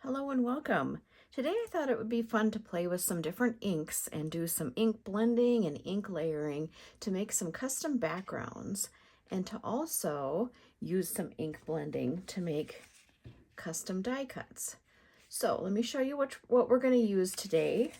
Hello and welcome. Today I thought it would be fun to play with some different inks and do some ink blending and ink layering to make some custom backgrounds and to also use some ink blending to make custom die cuts. So let me show you what we're going to use today.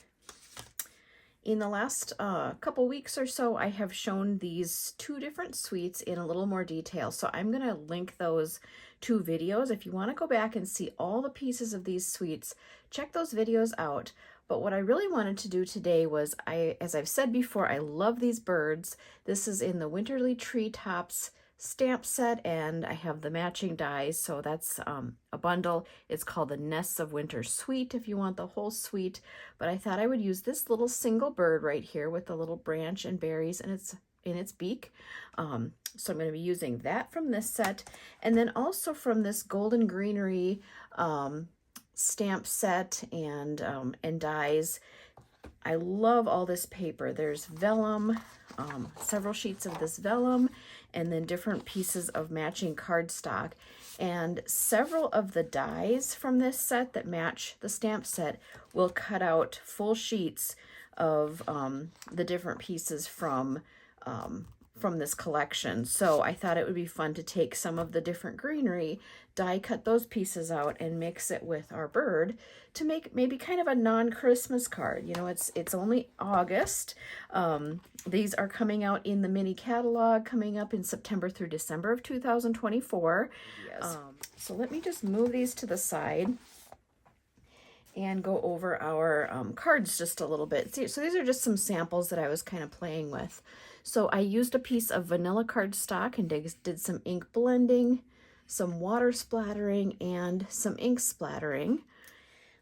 In the last couple weeks or so, I have shown these two different suites in a little more detail. So I'm going to link those two videos. If you want to go back and see all the pieces of these suites, check those videos out. But what I really wanted to do today was, as I've said before, I love these birds. This is in the Winterly Treetops stamp set, and I have the matching dies, so that's a bundle. It's called the Nests of Winter Suite if you want the whole suite, but I thought I would use this little single bird right here with the little branch and berries and in its beak. So I'm going to be using that from this set, and then also from this Golden Greenery stamp set and dies. I love all this paper. There's vellum, several sheets of this vellum, and then different pieces of matching cardstock. And several of the dies from this set that match the stamp set will cut out full sheets of the different pieces from this collection. So I thought it would be fun to take some of the different greenery, die cut those pieces out, and mix it with our bird to make maybe kind of a non-Christmas card. You know, it's only August. These are coming out in the mini catalog coming up in September through December of 2024. Yes. So let me just move these to the side and go over our cards just a little bit. So these are just some samples that I was kind of playing with. So I used a piece of vanilla cardstock and did some ink blending, some water splattering, and some ink splattering.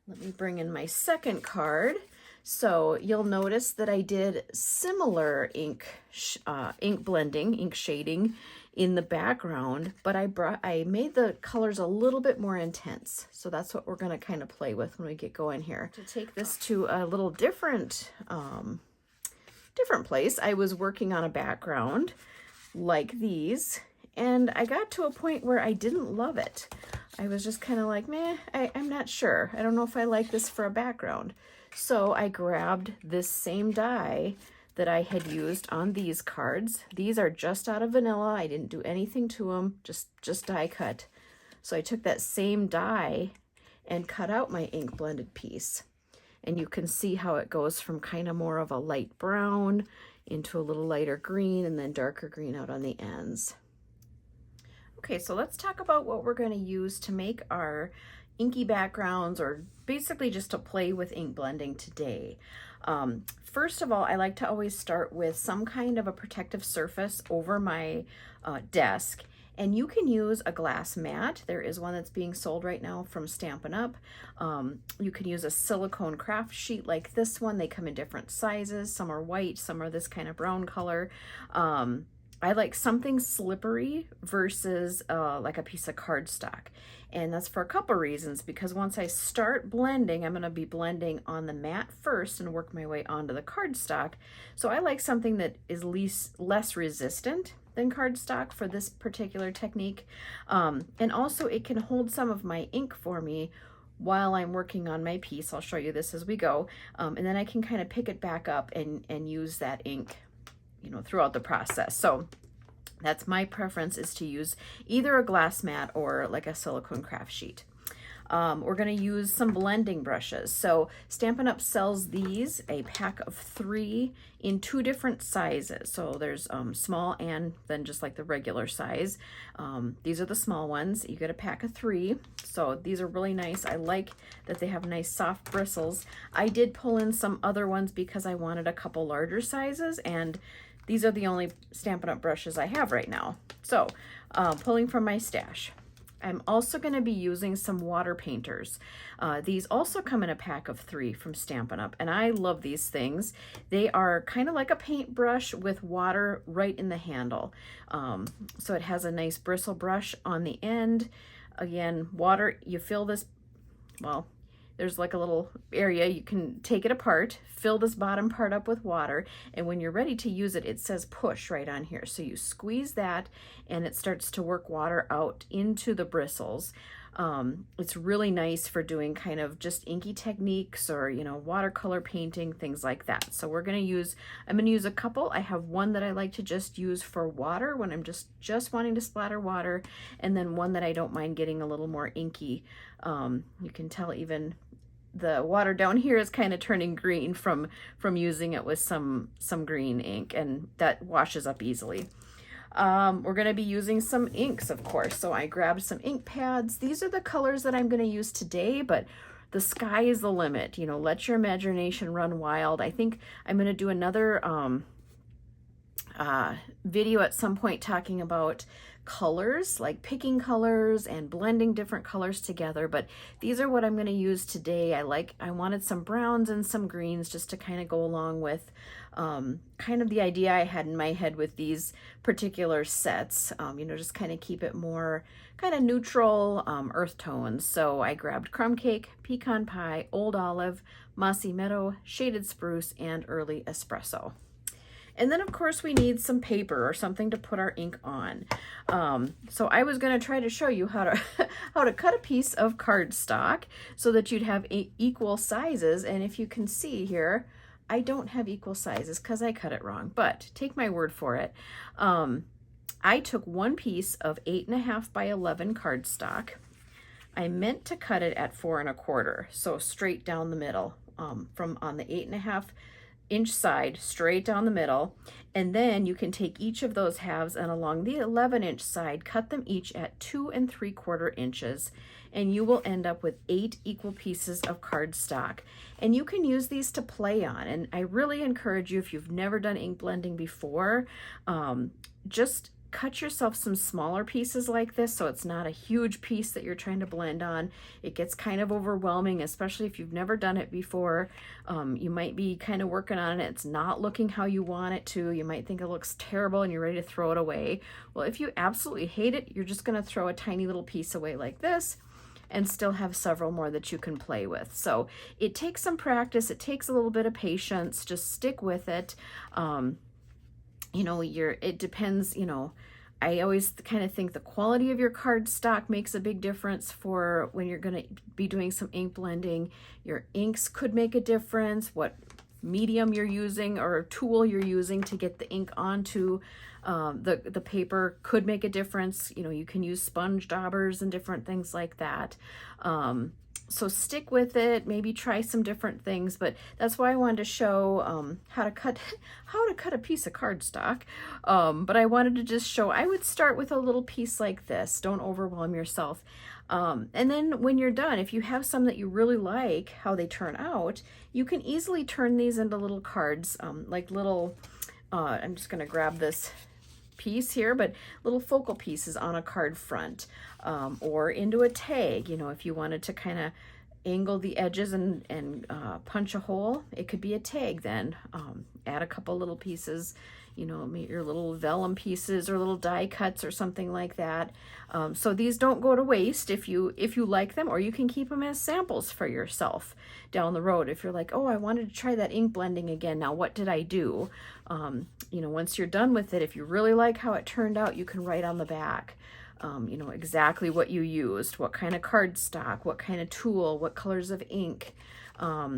Let me bring in my second card. So you'll notice that I did similar ink blending, ink shading in the background, but I made the colors a little bit more intense. So that's what we're going to kind of play with when we get going here. To take this to a little different place, I was working on a background like these, and I got to a point where I didn't love it. I was just kind of like, meh, I'm not sure. I don't know if I like this for a background. So I grabbed this same die that I had used on these cards. These are just out of vanilla. I didn't do anything to them, just die cut. So I took that same die and cut out my ink blended piece. And you can see how it goes from kind of more of a light brown into a little lighter green and then darker green out on the ends. Okay, so let's talk about what we're going to use to make our inky backgrounds, or basically just to play with ink blending today. First of all, I like to always start with some kind of a protective surface over my desk. And you can use a glass mat. There is one that's being sold right now from Stampinup. You can use a silicone craft sheet like this one. They come in different sizes. Some are white, some are this kind of brown color. I like something slippery versus like a piece of cardstock. And that's for a couple reasons, because once I start blending, I'm going to be blending on the mat first and work my way onto the cardstock. So I like something that is less resistant than cardstock for this particular technique. And also it can hold some of my ink for me while I'm working on my piece. I'll show you this as we go. And then I can kind of pick it back up and use that ink, you know, throughout the process. So that's my preference, is to use either a glass mat or like a silicone craft sheet. We're going to use some blending brushes. So Stampin' Up! Sells these, a pack of 3 in 2 different sizes. So there's small and then just like the regular size. These are the small ones. You get a pack of 3. So these are really nice. I like that they have nice soft bristles. I did pull in some other ones because I wanted a couple larger sizes, and these are the only Stampin' Up! Brushes I have right now. So pulling from my stash. I'm also going to be using some water painters. These also come in a pack of 3 from Stampin' Up! And I love these things. They are kind of like a paintbrush with water right in the handle. So it has a nice bristle brush on the end. Again, water, you fill this, well, there's like a little area, you can take it apart, fill this bottom part up with water, and when you're ready to use it, it says push right on here. So you squeeze that and it starts to work water out into the bristles. It's really nice for doing kind of just inky techniques or, you know, watercolor painting, things like that. So I'm going to use a couple. I have one that I like to just use for water when I'm just wanting to splatter water, and then one that I don't mind getting a little more inky. You can tell even the water down here is kind of turning green from using it with some green ink, and that washes up easily. We're going to be using some inks, of course. So I grabbed some ink pads. These are the colors that I'm going to use today, but the sky is the limit. You know, let your imagination run wild. I think I'm going to do another video at some point talking about colors, like picking colors and blending different colors together, but these are what I'm going to use today. I wanted some browns and some greens just to kind of go along with kind of the idea I had in my head with these particular sets, you know, just kind of keep it more kind of neutral earth tones. So I grabbed crumb cake, pecan pie, old olive, mossy meadow, shaded spruce, and early espresso. And then of course we need some paper or something to put our ink on. So I was going to try to show you how to how to cut a piece of cardstock so that you'd have equal sizes. And if you can see here, I don't have equal sizes because I cut it wrong, but take my word for it. I took one piece of 8.5 by 11 cardstock. I meant to cut it at 4 1/4, so straight down the middle, from on the 8.5 inch side straight down the middle, and then you can take each of those halves and along the 11-inch side cut them each at 2 3/4 inches, and you will end up with 8 equal pieces of cardstock. And you can use these to play on, and I really encourage you, if you've never done ink blending before, just cut yourself some smaller pieces like this so it's not a huge piece that you're trying to blend on. It gets kind of overwhelming, especially if you've never done it before. You might be kind of working on it. It's not looking how you want it to. You might think it looks terrible and you're ready to throw it away. Well, if you absolutely hate it, you're just going to throw a tiny little piece away like this and still have several more that you can play with. So it takes some practice. It takes a little bit of patience. Just stick with it. You know, it depends, you know, I always kind of think the quality of your cardstock makes a big difference for when you're going to be doing some ink blending. Your inks could make a difference, what medium you're using or tool you're using to get the ink onto the paper could make a difference. You know, you can use sponge daubers and different things like that. So stick with it, maybe try some different things, but that's why I wanted to show how to cut a piece of cardstock. But I wanted to just show, I would start with a little piece like this. Don't overwhelm yourself. And then when you're done, if you have some that you really like how they turn out, you can easily turn these into little cards, like little, I'm just going to grab this piece here, but little focal pieces on a card front, or into a tag. You know, if you wanted to kind of angle the edges and punch a hole, it could be a tag then. Add a couple little pieces, you know, your little vellum pieces or little die cuts or something like that. So these don't go to waste if you like them, or you can keep them as samples for yourself down the road. If you're like, oh, I wanted to try that ink blending again, now what did I do? You know, once you're done with it, if you really like how it turned out, you can write on the back, you know, exactly what you used, what kind of cardstock, what kind of tool, what colors of ink,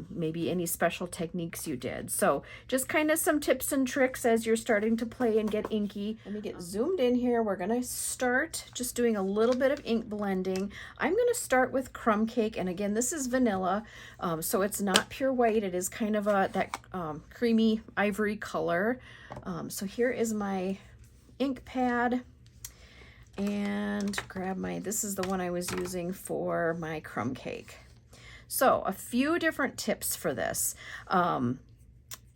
maybe any special techniques you did. So just kind of some tips and tricks as you're starting to play and get inky. Let me get zoomed in here. We're going to start just doing a little bit of ink blending. I'm going to start with crumb cake. And again, this is vanilla. So it's not pure white. It is kind of that creamy ivory color. So here is my ink pad. And grab this is the one I was using for my crumb cake. So a few different tips for this. I'm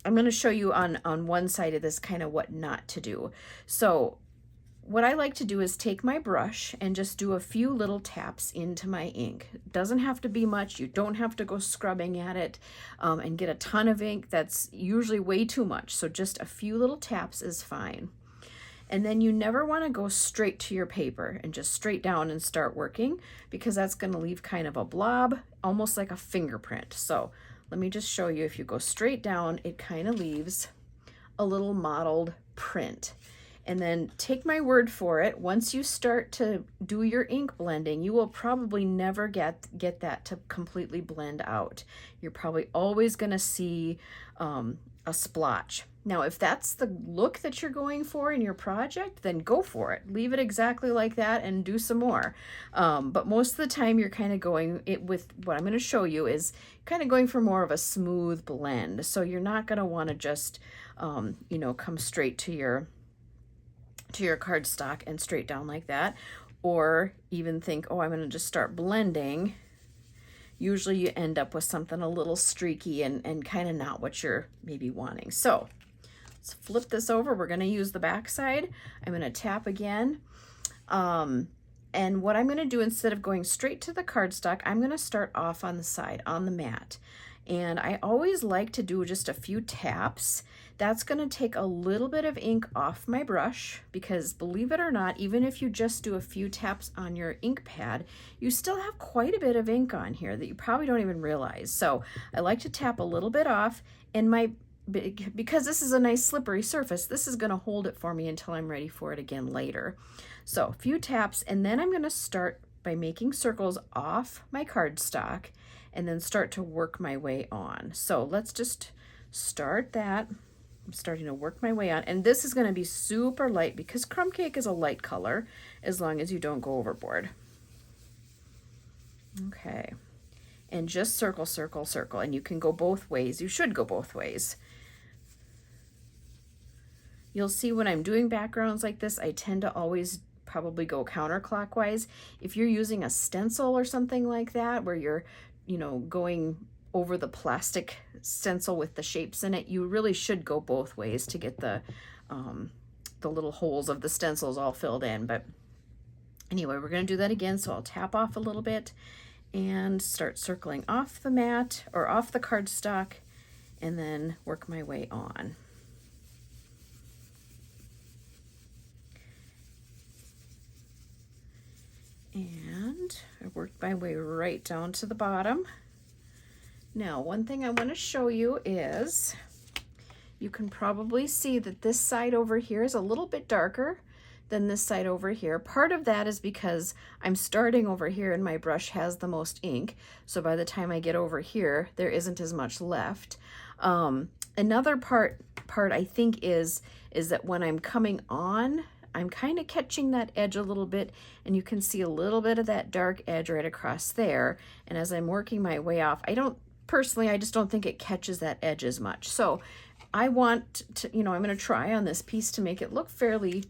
going to show you on one side of this kind of what not to do. So what I like to do is take my brush and just do a few little taps into my ink. It doesn't have to be much. You don't have to go scrubbing at it and get a ton of ink. That's usually way too much. So just a few little taps is fine. And then you never want to go straight to your paper and just straight down and start working, because that's going to leave kind of a blob, almost like a fingerprint. So let me just show you. If you go straight down, it kind of leaves a little mottled print. And then take my word for it, once you start to do your ink blending, you will probably never get that to completely blend out. You're probably always going to see a splotch. Now, if that's the look that you're going for in your project, then go for it. Leave it exactly like that and do some more. But most of the time you're kind of going it with what I'm going to show you is kind of going for more of a smooth blend. So you're not going to want to just, you know, come straight to your cardstock and straight down like that, or even think, oh, I'm going to just start blending. Usually you end up with something a little streaky and kind of not what you're maybe wanting. So let's flip this over. We're going to use the back side. I'm going to tap again. And what I'm going to do, instead of going straight to the cardstock, I'm going to start off on the side, on the mat. And I always like to do just a few taps. That's going to take a little bit of ink off my brush, because believe it or not, even if you just do a few taps on your ink pad, you still have quite a bit of ink on here that you probably don't even realize. So I like to tap a little bit off, and because this is a nice slippery surface, this is going to hold it for me until I'm ready for it again later. So a few taps, and then I'm going to start by making circles off my cardstock and then start to work my way on. So let's just start that. I'm starting to work my way on, and this is going to be super light because crumb cake is a light color as long as you don't go overboard. Okay, and just circle, circle, circle, and you can go both ways. You should go both ways. You'll see when I'm doing backgrounds like this, I tend to always probably go counterclockwise. If you're using a stencil or something like that, where you're, you know, going over the plastic stencil with the shapes in it, you really should go both ways to get the little holes of the stencils all filled in. But anyway, we're going to do that again. So I'll tap off a little bit and start circling off the mat or off the cardstock, and then work my way on. And I worked my way right down to the bottom. Now, one thing I want to show you is, you can probably see that this side over here is a little bit darker than this side over here. Part of that is because I'm starting over here and my brush has the most ink. So by the time I get over here, there isn't as much left. Another part I think is that when I'm coming on, I'm kind of catching that edge a little bit, and you can see a little bit of that dark edge right across there. And as I'm working my way off, personally, I just don't think it catches that edge as much. So I want to, you know, I'm going to try on this piece to make it look fairly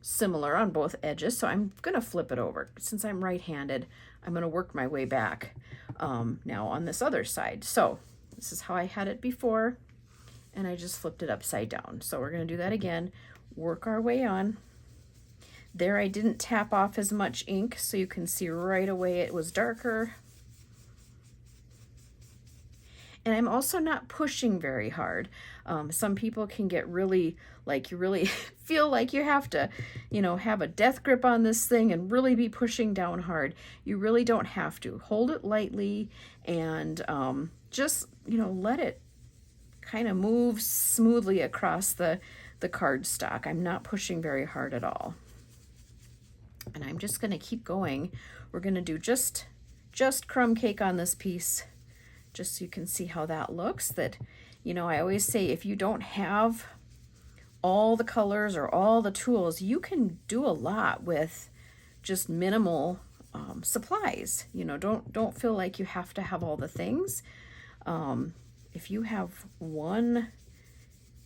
similar on both edges. So I'm going to flip it over. Since I'm right-handed, I'm going to work my way back now on this other side. So this is how I had it before, and I just flipped it upside down. So we're going to do that again, work our way on. There I didn't tap off as much ink, so you can see right away it was darker. And I'm also not pushing very hard. Some people can get really, like, you really feel like you have to, you know, have a death grip on this thing and really be pushing down hard. You really don't have to. Hold it lightly and just, you know, let it kind of move smoothly across the cardstock. I'm not pushing very hard at all. And I'm just going to keep going. We're going to do just crumb cake on this piece, just so you can see how that looks. That, you know, I always say, if you don't have all the colors or all the tools, you can do a lot with just minimal supplies. You know, don't feel like you have to have all the things. If you have 1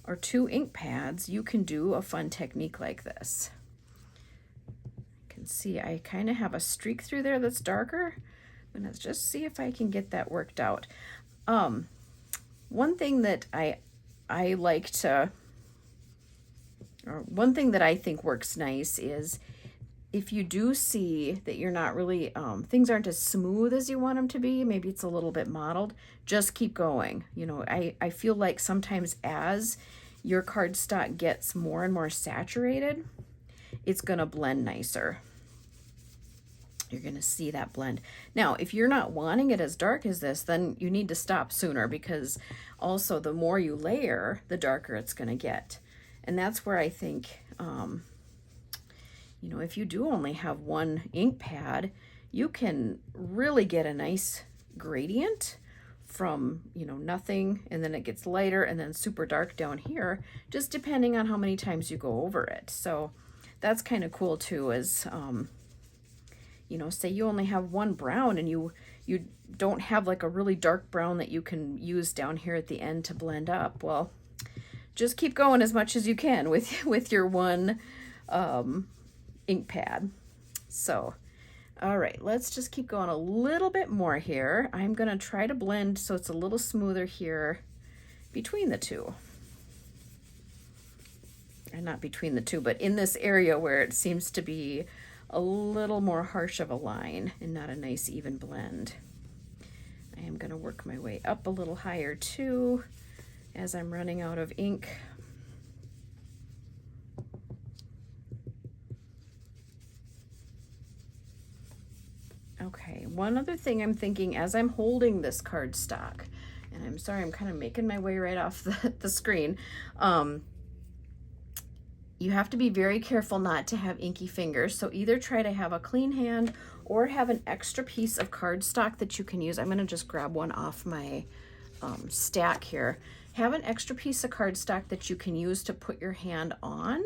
or 2 ink pads, you can do a fun technique like this. You can see I kind of have a streak through there that's darker. I'm gonna just see if I can get that worked out. One thing that I like to, or one thing that I think works nice is, if you do see that you're not really, things aren't as smooth as you want them to be, maybe it's a little bit mottled, just keep going. You know, I feel like sometimes as your cardstock gets more and more saturated, it's gonna blend nicer. You're going to see that blend. Now, if you're not wanting it as dark as this, then you need to stop sooner, because also the more you layer, the darker it's going to get. And that's where I think You know, if you do only have one ink pad, you can really get a nice gradient from, you know, nothing, and then it gets lighter and then super dark down here, just depending on how many times you go over it. So that's kind of cool too, is, you know, say you only have one brown and you don't have like a really dark brown that you can use down here at the end to blend up. Well, just keep going as much as you can with your one ink pad. So, all right, let's just keep going a little bit more here. I'm gonna try to blend so it's a little smoother here between the two. And not between the two, but in this area where it seems to be a little more harsh of a line and not a nice even blend. I am gonna work my way up a little higher too as I'm running out of ink. Okay, one other thing I'm thinking as I'm holding this cardstock, and I'm sorry, I'm kind of making my way right off the screen. You have to be very careful not to have inky fingers. So either try to have a clean hand or have an extra piece of cardstock that you can use. I'm gonna just grab one off my stack here. Have an extra piece of cardstock that you can use to put your hand on,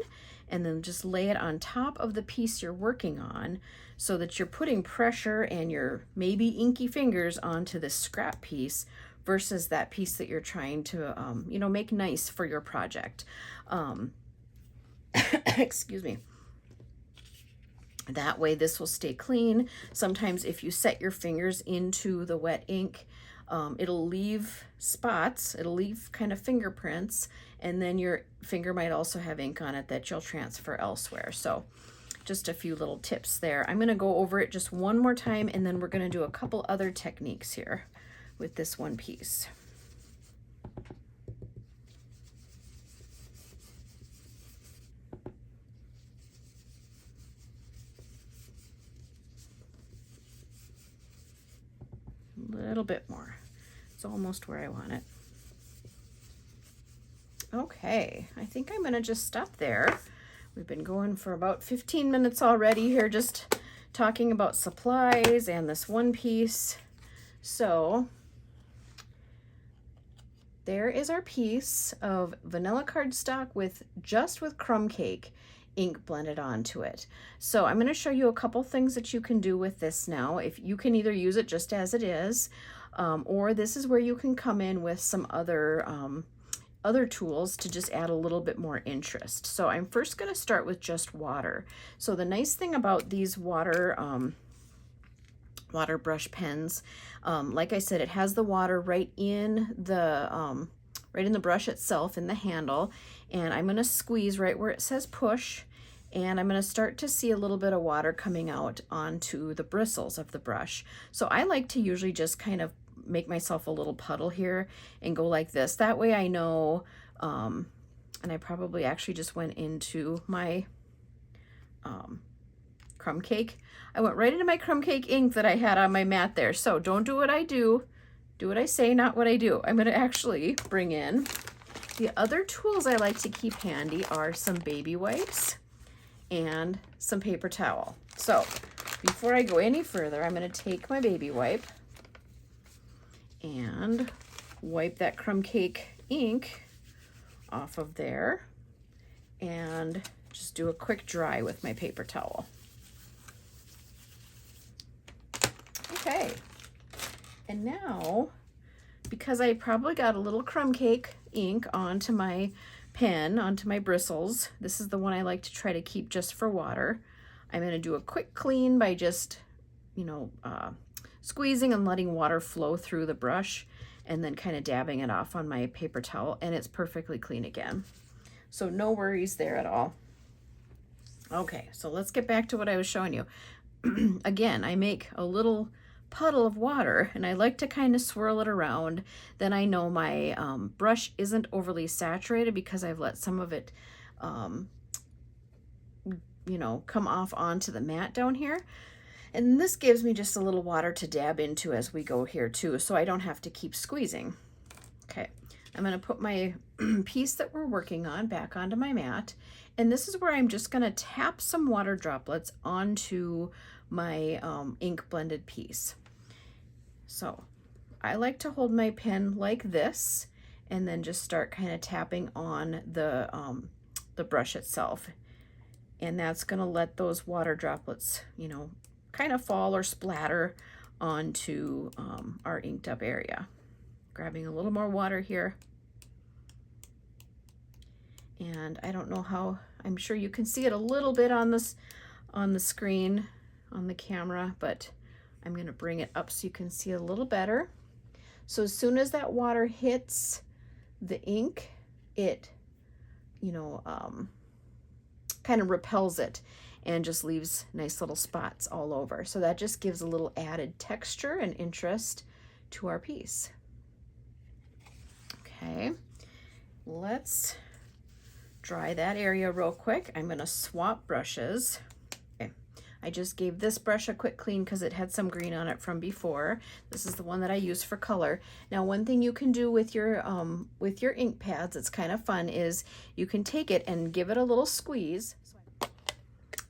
and then just lay it on top of the piece you're working on so that you're putting pressure and your maybe inky fingers onto this scrap piece versus that piece that you're trying to, you know, make nice for your project. Excuse me. That way this will stay clean. Sometimes if you set your fingers into the wet ink, it'll leave spots, it'll leave kind of fingerprints, and then your finger might also have ink on it that you'll transfer elsewhere. So just a few little tips there. I'm gonna go over it just one more time, and then we're gonna do a couple other techniques here with this one piece. A little bit more. It's almost where I want it. Okay, I think I'm gonna just stop there. We've been going for about 15 minutes already here, just talking about supplies and this one piece. So there is our piece of vanilla cardstock with crumb cake ink blended onto it. So I'm going to show you a couple things that you can do with this now. If you can either use it just as it is, or this is where you can come in with some other tools to just add a little bit more interest. So I'm first going to start with just water. So the nice thing about these water brush pens, like I said, it has the water right in the brush itself, in the handle, and I'm going to squeeze right where it says push, and I'm going to start to see a little bit of water coming out onto the bristles of the brush. So I like to usually just kind of make myself a little puddle here and go like this. That way I know, and I probably actually just went into my crumb cake. I went right into my crumb cake ink that I had on my mat there. So don't do what I do. Do what I say, not what I do. I'm going to actually bring in the other tools I like to keep handy are some baby wipes and some paper towel. So before I go any further, I'm going to take my baby wipe and wipe that crumb cake ink off of there and just do a quick dry with my paper towel. Okay. And now, because I probably got a little crumb cake ink onto my pen, onto my bristles, this is the one I like to try to keep just for water. I'm going to do a quick clean by just, squeezing and letting water flow through the brush and then kind of dabbing it off on my paper towel, and it's perfectly clean again. So no worries there at all. Okay, so let's get back to what I was showing you. Again, I make a little puddle of water and I like to kind of swirl it around. Then I know my brush isn't overly saturated because I've let some of it come off onto the mat down here. And this gives me just a little water to dab into as we go here too, so I don't have to keep squeezing. Okay, I'm going to put my piece that we're working on back onto my mat. And this is where I'm just going to tap some water droplets onto my ink blended piece. So I like to hold my pen like this and then just start kind of tapping on the brush itself. And that's going to let those water droplets, you know, kind of fall or splatter onto our inked up area. Grabbing a little more water here. And I don't know how, I'm sure you can see it a little bit on this, on the screen, on the camera, but I'm going to bring it up so you can see a little better. So as soon as that water hits the ink, it, you know, kind of repels it and just leaves nice little spots all over. So that just gives a little added texture and interest to our piece. Okay, let's dry that area real quick. I'm going to swap brushes. Okay. I just gave this brush a quick clean because it had some green on it from before. This is the one that I use for color. Now, one thing you can do with your ink pads, it's kind of fun, is you can take it and give it a little squeeze.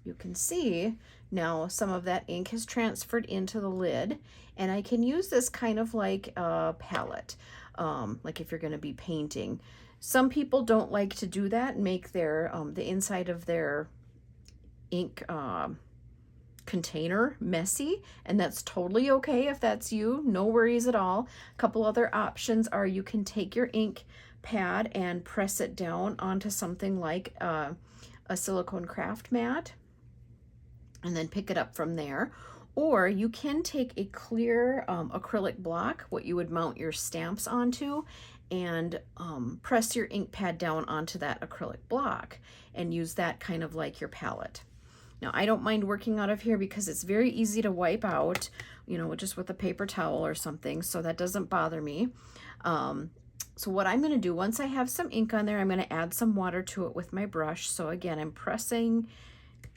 You can see now some of that ink has transferred into the lid, and I can use this kind of like a palette, like if you're going to be painting. Some people don't like to do that and make their the inside of their ink container messy, and that's totally okay if that's you. No worries at all. A couple other options are you can take your ink pad and press it down onto something like a silicone craft mat and then pick it up from there. Or you can take a clear acrylic block, what you would mount your stamps onto, and press your ink pad down onto that acrylic block and use that kind of like your palette. Now, I don't mind working out of here because it's very easy to wipe out, you know, just with a paper towel or something, so that doesn't bother me. So what I'm going to do, once I have some ink on there, I'm going to add some water to it with my brush. So again, I'm pressing,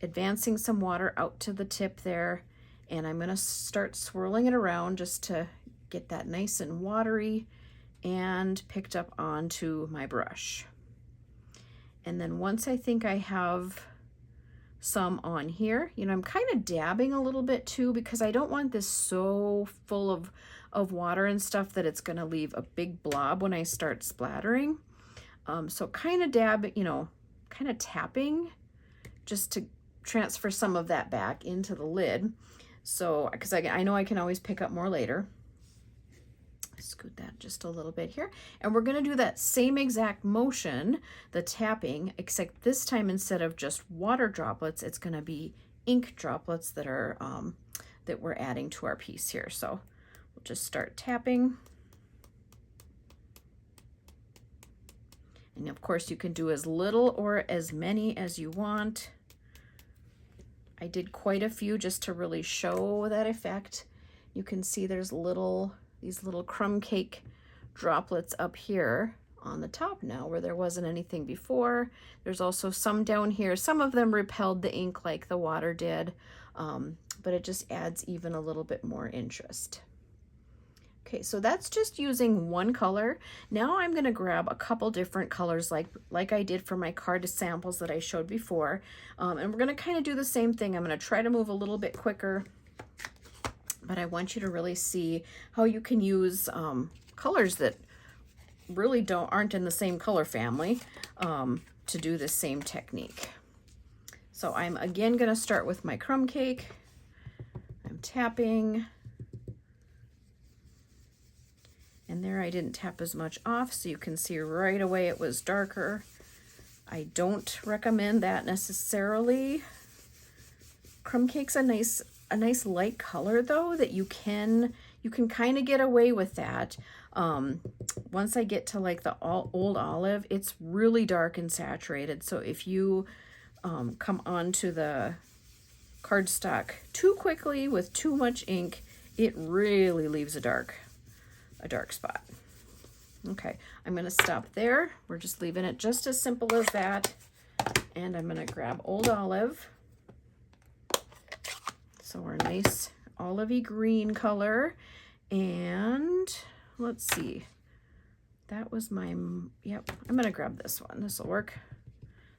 advancing some water out to the tip there, and I'm going to start swirling it around just to get that nice and watery and picked up onto my brush. And then once I think I have some on here, you know, I'm kind of dabbing a little bit too because I don't want this so full of water and stuff that it's going to leave a big blob when I start splattering. So kind of dab, you know, kind of tapping just to transfer some of that back into the lid. So, because I know I can always pick up more later. Scoot that just a little bit here, and we're going to do that same exact motion, the tapping, except this time instead of just water droplets, it's going to be ink droplets that are that we're adding to our piece here. So we'll just start tapping, and of course you can do as little or as many as you want. I did quite a few just to really show that effect. You can see there's these little crumb cake droplets up here on the top now where there wasn't anything before. There's also some down here. Some of them repelled the ink like the water did, but it just adds even a little bit more interest. Okay, so that's just using one color. Now I'm going to grab a couple different colors like I did for my card samples that I showed before, and we're going to kind of do the same thing. I'm going to try to move a little bit quicker, but I want you to really see how you can use colors that really aren't in the same color family to do the same technique. So I'm again going to start with my crumb cake. I'm tapping. And there I didn't tap as much off, so you can see right away it was darker. I don't recommend that necessarily. Crumb cake's a nice light color though, that you can kind of get away with that. Once I get to like the old olive, it's really dark and saturated. So if you come onto the cardstock too quickly with too much ink, it really leaves a dark spot. Okay, I'm going to stop there. We're just leaving it just as simple as that. And I'm going to grab old olive. So we're a nice olivey green color. And let's see, that was my, yep, I'm gonna grab this one. This will work.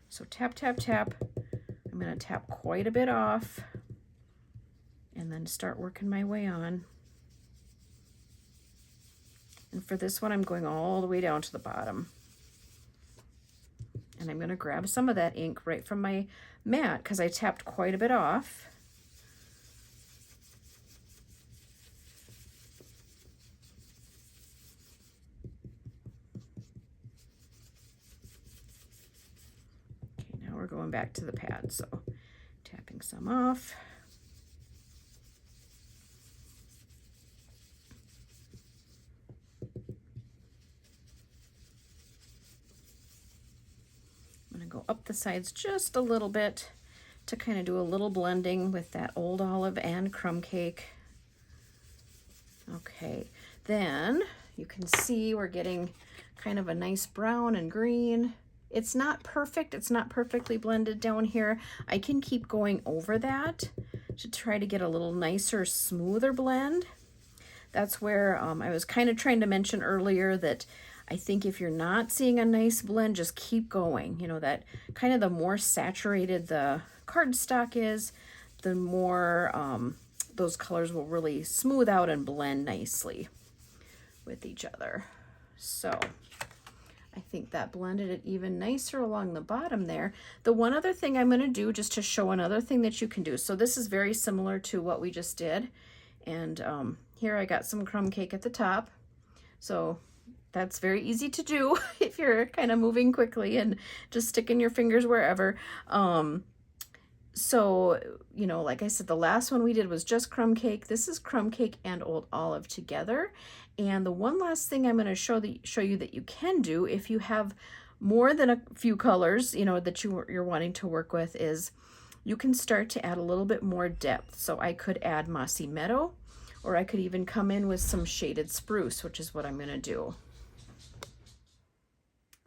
So tap, tap, tap. I'm gonna tap quite a bit off and then start working my way on. And for this one, I'm going all the way down to the bottom. And I'm gonna grab some of that ink right from my mat because I tapped quite a bit off. Okay, now we're going back to the pad, so tapping some off. Go up the sides just a little bit to kind of do a little blending with that Old Olive and crumb cake. Okay, then you can see we're getting kind of a nice brown and green. It's not perfect, it's not perfectly blended down here. I can keep going over that to try to get a little nicer, smoother blend. That's where I was kind of trying to mention earlier that I think if you're not seeing a nice blend, just keep going. You know, that kind of the more saturated the cardstock is, the more those colors will really smooth out and blend nicely with each other. So I think that blended it even nicer along the bottom there. The one other thing I'm going to do just to show another thing that you can do. So this is very similar to what we just did. And here I got some crumb cake at the top. So that's very easy to do if you're kind of moving quickly and just sticking your fingers wherever. So, you know, like I said, the last one we did was just crumb cake. This is crumb cake and Old Olive together. And the one last thing I'm going to show you that you can do if you have more than a few colors, you know, that you're wanting to work with is you can start to add a little bit more depth. So I could add Mossy Meadow, or I could even come in with some shaded spruce, which is what I'm going to do.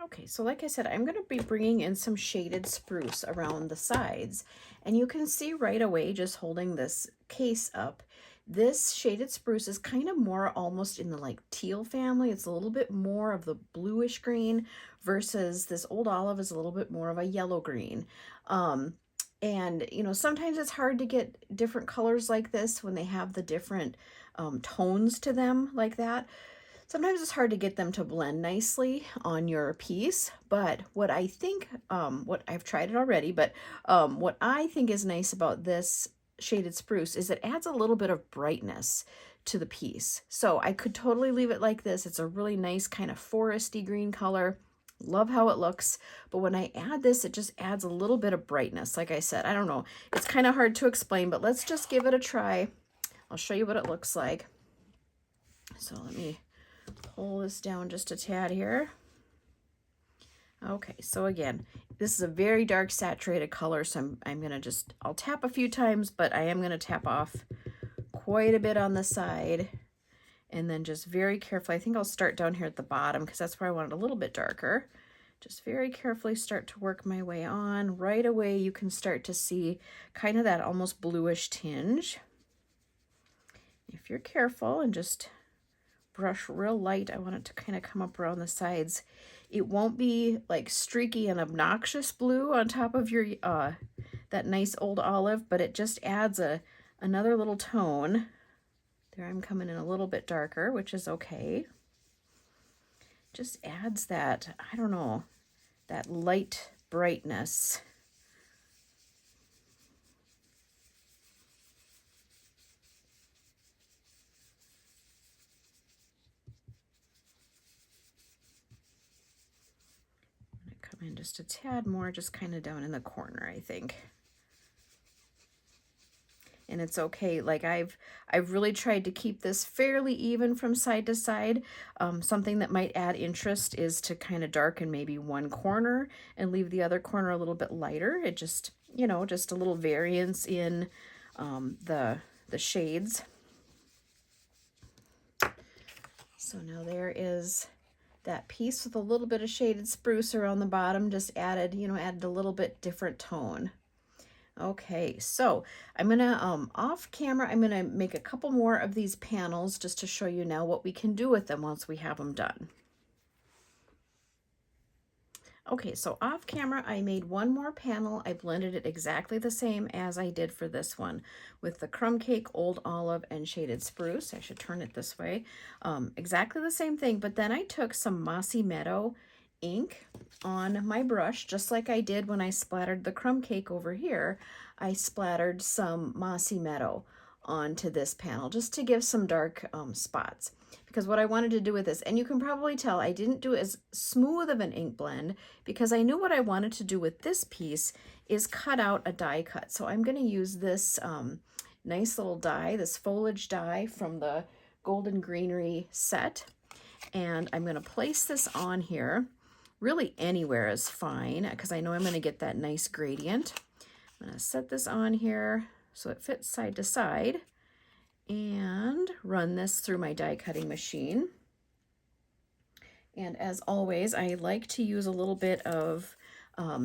Okay, so like I said, I'm going to be bringing in some shaded spruce around the sides. And you can see right away, just holding this case up, this shaded spruce is kind of more almost in the like teal family. It's a little bit more of the bluish green versus this Old Olive is a little bit more of a yellow green. And, you know, sometimes it's hard to get different colors like this when they have the different tones to them like that. Sometimes it's hard to get them to blend nicely on your piece, but what I think, what I've tried it already, but what I think is nice about this shaded spruce is it adds a little bit of brightness to the piece. So I could totally leave it like this. It's a really nice kind of foresty green color. Love how it looks, but when I add this, it just adds a little bit of brightness. Like I said, I don't know, it's kind of hard to explain, but let's just give it a try. I'll show you what it looks like. So let me pull this down just a tad here. Okay, so again, this is a very dark saturated color, so I'm gonna just, I'll tap a few times, but I am gonna tap off quite a bit on the side, and then just very carefully, I think I'll start down here at the bottom because that's where I want it a little bit darker. Just very carefully start to work my way on. Right away, you can start to see kind of that almost bluish tinge. If you're careful and just brush real light, I want it to kind of come up around the sides. It won't be like streaky and obnoxious blue on top of your that nice Old Olive, but it just adds another little tone. There I'm coming in a little bit darker, which is okay. Just adds that, I don't know, that light brightness. Come in just a tad more, just kind of down in the corner, I think. And it's okay, like I've really tried to keep this fairly even from side to side. Something that might add interest is to kind of darken maybe one corner and leave the other corner a little bit lighter. It just, you know, just a little variance in the shades. So now there is that piece with a little bit of shaded spruce around the bottom, just added, you know, added a little bit different tone. Okay, so I'm gonna, off camera, I'm gonna make a couple more of these panels just to show you now what we can do with them once we have them done. Okay, so off camera, I made one more panel. I blended it exactly the same as I did for this one with the crumb cake, old olive, and shaded spruce. I should turn it this way. Exactly the same thing, but then I took some Mossy Meadow ink on my brush, just like I did when I splattered the crumb cake over here. I splattered some Mossy Meadow onto this panel just to give some dark spots. Because what I wanted to do with this, and you can probably tell I didn't do as smooth of an ink blend because I knew what I wanted to do with this piece is cut out a die cut. So I'm going to use this nice little die, this foliage die from the Golden Greenery set. And I'm going to place this on here. Really anywhere is fine because I know I'm going to get that nice gradient. I'm going to set this on here so it fits side to side and run this through my die cutting machine. And as always, I like to use a little bit of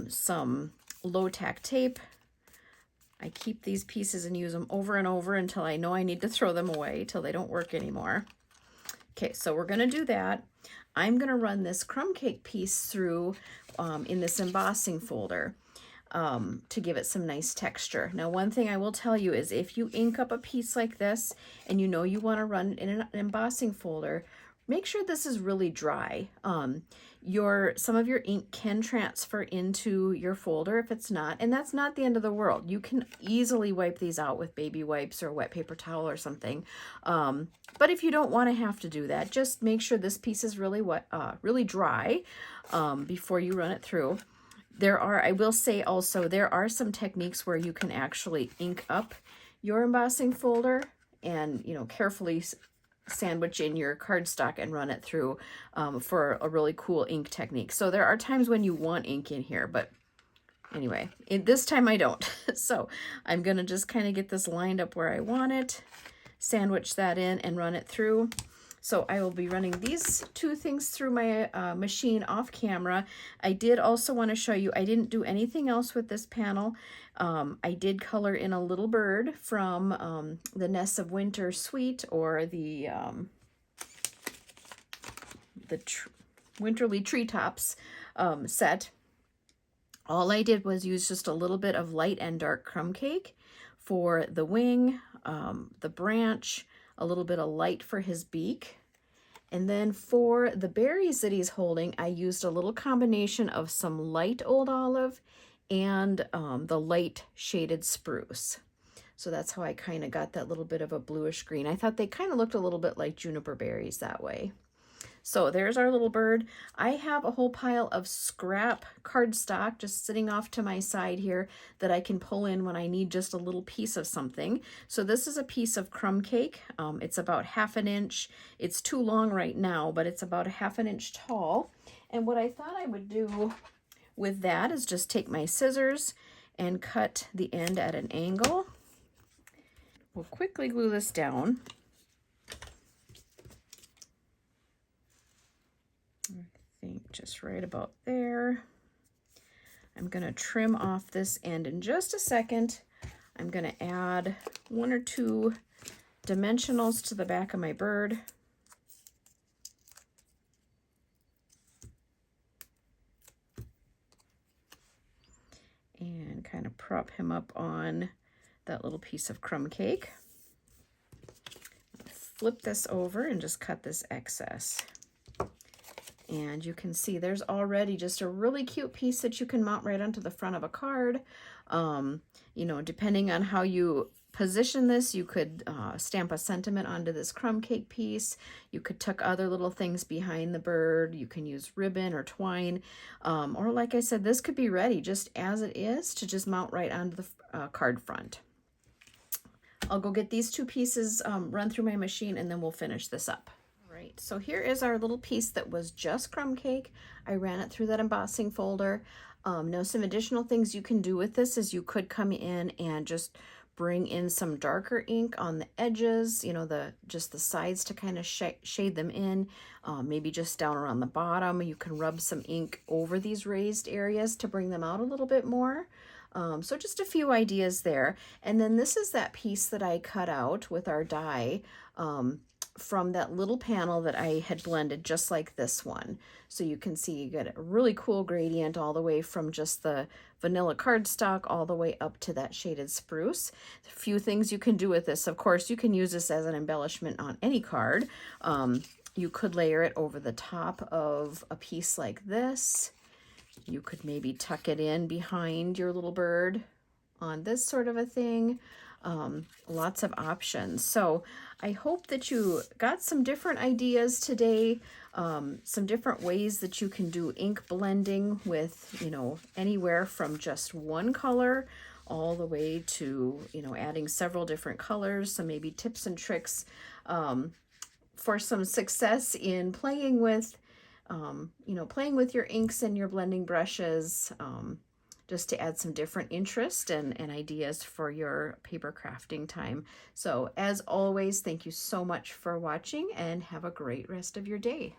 some low tack tape. I keep these pieces and use them over and over until I know I need to throw them away, till they don't work anymore. Okay, so we're going to do that. I'm going to run this crumb cake piece through in this embossing folder to give it some nice texture. Now, one thing I will tell you is if you ink up a piece like this and you know you want to run it in an embossing folder, make sure this is really dry. Some of your ink can transfer into your folder if it's not, and that's not the end of the world. You can easily wipe these out with baby wipes or a wet paper towel or something. But if you don't want to have to do that, just make sure this piece is really wet, really dry before you run it through. I will say also, there are some techniques where you can actually ink up your embossing folder and, carefully sandwich in your cardstock and run it through for a really cool ink technique. So there are times when you want ink in here, but anyway, this time I don't. So I'm going to just kind of get this lined up where I want it, sandwich that in and run it through. So I will be running these two things through my machine off camera. I did also want to show you, I didn't do anything else with this panel. I did color in a little bird from the Nests of Winter Suite, or the Winterly Treetops set. All I did was use just a little bit of light and dark crumb cake for the wing, the branch, a little bit of light for his beak. And then for the berries that he's holding, I used a little combination of some light old olive and the light shaded spruce. So that's how I kind of got that little bit of a bluish green. I thought they kind of looked a little bit like juniper berries that way. So there's our little bird. I have a whole pile of scrap cardstock just sitting off to my side here that I can pull in when I need just a little piece of something. So this is a piece of crumb cake. It's about 1/2 inch. It's too long right now, but it's about 1/2 inch tall. And what I thought I would do with that is just take my scissors and cut the end at an angle. We'll quickly glue this down. I think just right about there. I'm going to trim off this end in just a second. I'm going to add 1 or 2 dimensionals to the back of my bird. And kind of prop him up on that little piece of crumb cake. Flip this over and just cut this excess. And you can see there's already just a really cute piece that you can mount right onto the front of a card. Depending on how you position this, you could stamp a sentiment onto this crumb cake piece. You could tuck other little things behind the bird. You can use ribbon or twine. Or like I said, this could be ready just as it is to just mount right onto the card front. I'll go get these 2 pieces, run through my machine, and then we'll finish this up. So here is our little piece that was just crumb cake. I ran it through that embossing folder. Now some additional things you can do with this is you could come in and just bring in some darker ink on the edges, just the sides to kind of shade them in, maybe just down around the bottom. You can rub some ink over these raised areas to bring them out a little bit more. So just a few ideas there. And then this is that piece that I cut out with our die from that little panel that I had blended just like this one. So you can see you get a really cool gradient all the way from just the vanilla cardstock all the way up to that shaded spruce. A few things you can do with this. Of course, you can use this as an embellishment on any card. You could layer it over the top of a piece like this. You could maybe tuck it in behind your little bird on this sort of a thing. Lots of options. So I hope that you got some different ideas today, some different ways that you can do ink blending with, you know, anywhere from just one color all the way to, you know, adding several different colors. So maybe tips and tricks for some success in playing with, you know, playing with your inks and your blending brushes, just to add some different interest and ideas for your paper crafting time. So as always, thank you so much for watching and have a great rest of your day.